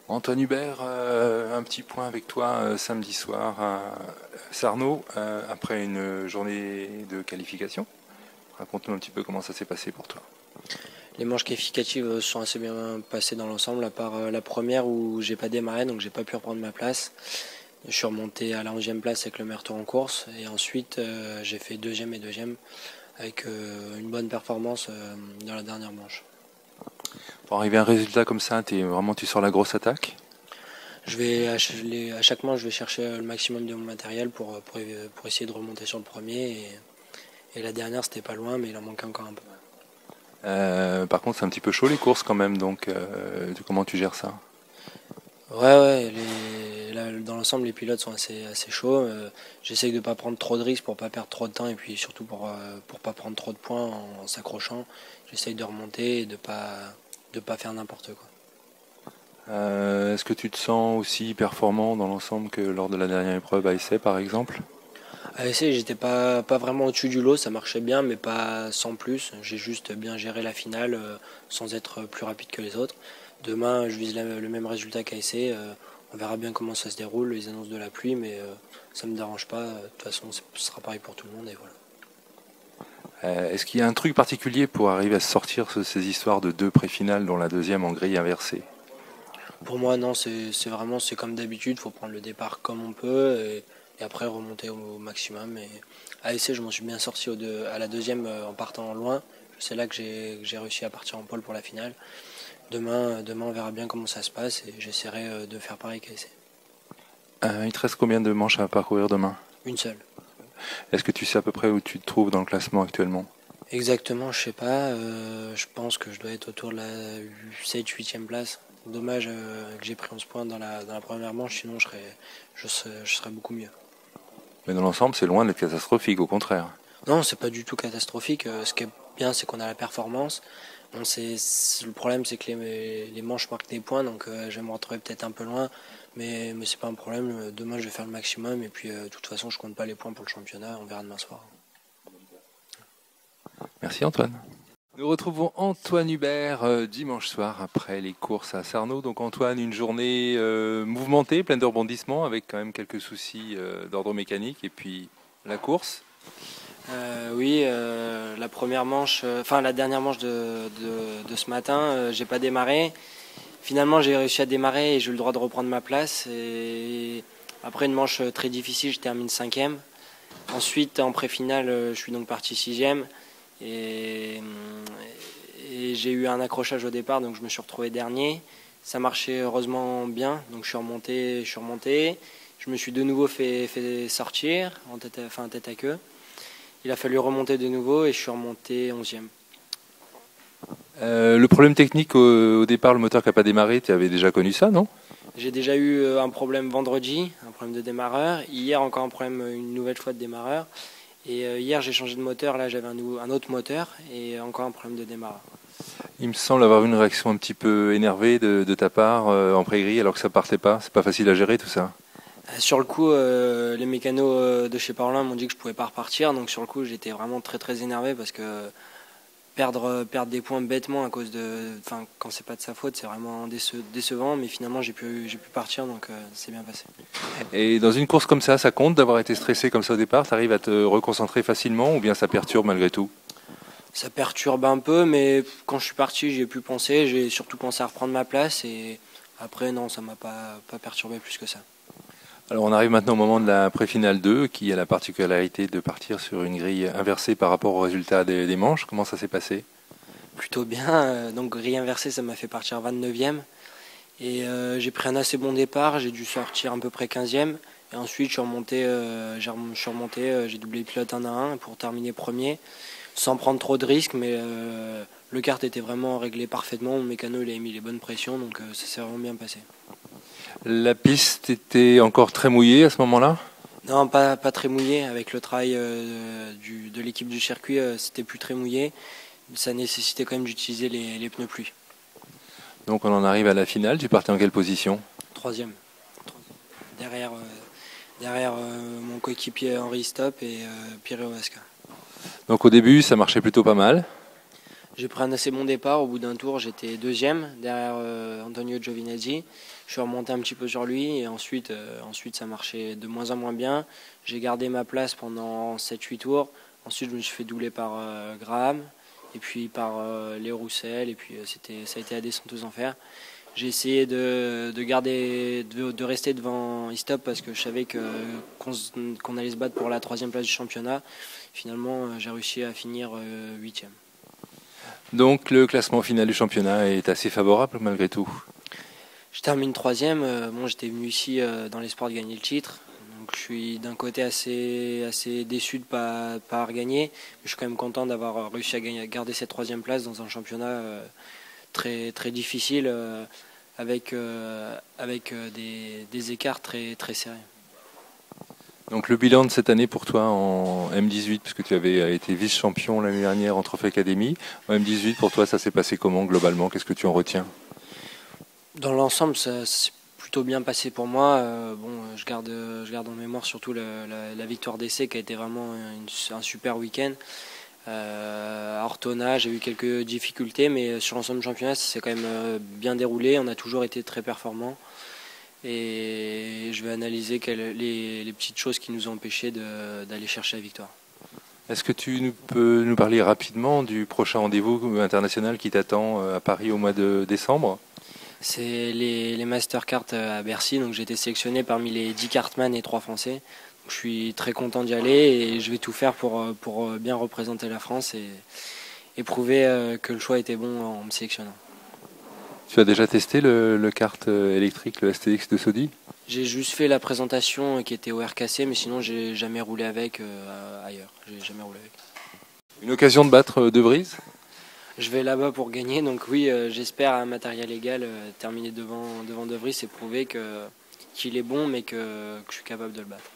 Antoine Hubert, un petit point avec toi samedi soir à Sarno, après une journée de qualification. Raconte-nous un petit peu comment ça s'est passé pour toi. Les manches qualificatives sont assez bien passées dans l'ensemble, à part la première où j'ai pas démarré, donc j'ai pas pu reprendre ma place. Je suis remonté à la 11e place avec le meilleur tour en course, et ensuite j'ai fait deuxième et deuxième avec une bonne performance dans la dernière manche. Pour arriver à un résultat comme ça, tu sors la grosse attaque. À chaque manche, je vais chercher le maximum de mon matériel pour essayer de remonter sur le premier, et la dernière c'était pas loin, mais il en manquait encore un peu. Par contre, c'est un petit peu chaud les courses quand même, donc comment tu gères ça? Ouais, dans l'ensemble, les pilotes sont assez chauds. J'essaye de ne pas prendre trop de risques pour pas perdre trop de temps et puis surtout pour pas prendre trop de points en s'accrochant. J'essaye de remonter et de pas faire n'importe quoi. Est-ce que tu te sens aussi performant dans l'ensemble que lors de la dernière épreuve à essai par exemple? À l'essai, j'étais pas vraiment au-dessus du lot, ça marchait bien, mais pas sans plus. J'ai juste bien géré la finale sans être plus rapide que les autres. Demain, je vise le même résultat qu'à essai. On verra bien comment ça se déroule, les annonces de la pluie, mais ça me dérange pas. De toute façon, ce sera pareil pour tout le monde et voilà. Est-ce qu'il y a un truc particulier pour arriver à sortir ces histoires de deux pré-finales dont la deuxième en grille inversée? Pour moi, non, c'est comme d'habitude. Il faut prendre le départ comme on peut et après remonter au maximum. Et à essai, je m'en suis bien sorti à la deuxième en partant loin. C'est là que j'ai réussi à partir en pole pour la finale. Demain, on verra bien comment ça se passe et j'essaierai de faire pareil qu'à essai. Il te reste combien de manches à parcourir demain? Une seule. Est-ce que tu sais à peu près où tu te trouves dans le classement actuellement? Exactement, je sais pas. Je pense que je dois être autour de la 7-8e place. Dommage que j'ai pris 11 points dans la première manche, sinon je serais beaucoup mieux. Mais dans l'ensemble, c'est loin d'être catastrophique, au contraire. Non, c'est pas du tout catastrophique. Ce qui est bien, c'est qu'on a la performance. Bon, le problème, c'est que les manches marquent des points, donc je vais me retrouver peut-être un peu loin, mais c'est pas un problème. Demain, je vais faire le maximum, et puis de toute façon, je compte pas les points pour le championnat. On verra demain soir. Merci Antoine. Nous retrouvons Antoine Hubert dimanche soir après les courses à Sarno. Donc Antoine, une journée mouvementée, pleine de rebondissements, avec quand même quelques soucis d'ordre mécanique, et puis la course. Oui, la dernière manche de ce matin, j'ai pas démarré. Finalement, j'ai réussi à démarrer et j'ai eu le droit de reprendre ma place. Et après une manche très difficile, je termine 5e. Ensuite, en pré-finale, je suis donc parti 6e. Et j'ai eu un accrochage au départ, donc je me suis retrouvé dernier. Ça marchait heureusement bien, donc je suis remonté. Je me suis de nouveau fait sortir en tête à queue. Il a fallu remonter de nouveau et je suis remonté 11e. Le problème technique au départ, le moteur qui n'a pas démarré, tu avais déjà connu ça, non? J'ai déjà eu un problème vendredi, un problème de démarreur. Hier, encore un problème une nouvelle fois de démarreur. Et hier, j'ai changé de moteur. Là, j'avais un autre moteur et encore un problème de démarreur. Il me semble avoir eu une réaction un petit peu énervée de ta part en pré-grille alors que ça partait pas. C'est pas facile à gérer tout ça. Sur le coup, les mécanos de chez Parolin m'ont dit que je pouvais pas repartir. Donc sur le coup, j'étais vraiment très très énervé parce que perdre des points bêtement à cause quand c'est pas de sa faute, c'est vraiment décevant. Mais finalement, j'ai pu partir, donc c'est bien passé. Et dans une course comme ça compte d'avoir été stressé comme ça au départ? Tu arrives à te reconcentrer facilement ou bien ça perturbe malgré tout? Ça perturbe un peu, mais quand je suis parti, j'ai pu penser. J'ai surtout pensé à reprendre ma place et après, non, ça m'a pas perturbé plus que ça. Alors on arrive maintenant au moment de la pré-finale 2 qui a la particularité de partir sur une grille inversée par rapport au résultat des manches. Comment ça s'est passé? Plutôt bien. Donc grille inversée, ça m'a fait partir 29e. Et j'ai pris un assez bon départ. J'ai dû sortir à peu près 15e. Et ensuite, je suis remonté, j'ai doublé le pilote 1 à 1 pour terminer premier. Sans prendre trop de risques, mais le kart était vraiment réglé parfaitement. Mon mécano, il a mis les bonnes pressions, donc ça s'est vraiment bien passé. La piste était encore très mouillée à ce moment-là? Non, pas très mouillé. Avec le travail de l'équipe du circuit, c'était plus très mouillé. Ça nécessitait quand même d'utiliser les pneus pluie. Donc on en arrive à la finale. Tu partais en quelle position? 3e. Derrière mon coéquipier Henri Stop et Pierre Ovasca. Donc au début, ça marchait plutôt pas mal. J'ai pris un assez bon départ. Au bout d'un tour, j'étais deuxième derrière Antonio Giovinazzi. Je suis remonté un petit peu sur lui et ensuite ça marchait de moins en moins bien. J'ai gardé ma place pendant 7-8 tours. Ensuite, je me suis fait doubler par Graham et puis par Léo Roussel. Et puis ça a été la descente aux enfers. J'ai essayé de rester devant Istop parce que je savais qu'on allait se battre pour la 3e place du championnat. Finalement, j'ai réussi à finir 8e. Donc le classement final du championnat est assez favorable malgré tout. Je termine 3e. Bon, j'étais venu ici dans l'espoir de gagner le titre. Donc, je suis d'un côté assez déçu de ne pas avoir gagné. Mais je suis quand même content d'avoir réussi à garder cette 3e place dans un championnat très, très difficile avec des écarts très, très serrés. Donc le bilan de cette année pour toi en M18, puisque tu avais été vice-champion l'année dernière en Trophée Académie. En M18, pour toi, ça s'est passé comment globalement? Qu'est-ce que tu en retiens? Dans l'ensemble, ça s'est plutôt bien passé pour moi. Je garde en mémoire surtout la victoire d'essai qui a été vraiment un super week-end. À Ortona, j'ai eu quelques difficultés, mais sur l'ensemble du championnat, ça s'est quand même bien déroulé. On a toujours été très performants. Et je vais analyser les petites choses qui nous ont empêchés d'aller chercher la victoire. Est-ce que tu peux nous parler rapidement du prochain rendez-vous international qui t'attend à Paris au mois de décembre? C'est les Mastercards à Bercy, donc j'ai été sélectionné parmi les 10 cartman et 3 Français. Donc je suis très content d'y aller et je vais tout faire pour bien représenter la France et prouver que le choix était bon en me sélectionnant. Tu as déjà testé le kart électrique, le STX de Sodi? J'ai juste fait la présentation qui était au RKC, mais sinon j'ai jamais roulé avec ailleurs. J'ai jamais roulé avec. Une occasion de battre De Vries? Je vais là-bas pour gagner, donc oui, j'espère à un matériel égal terminer devant De Vries et prouver qu'il est bon, mais que je suis capable de le battre.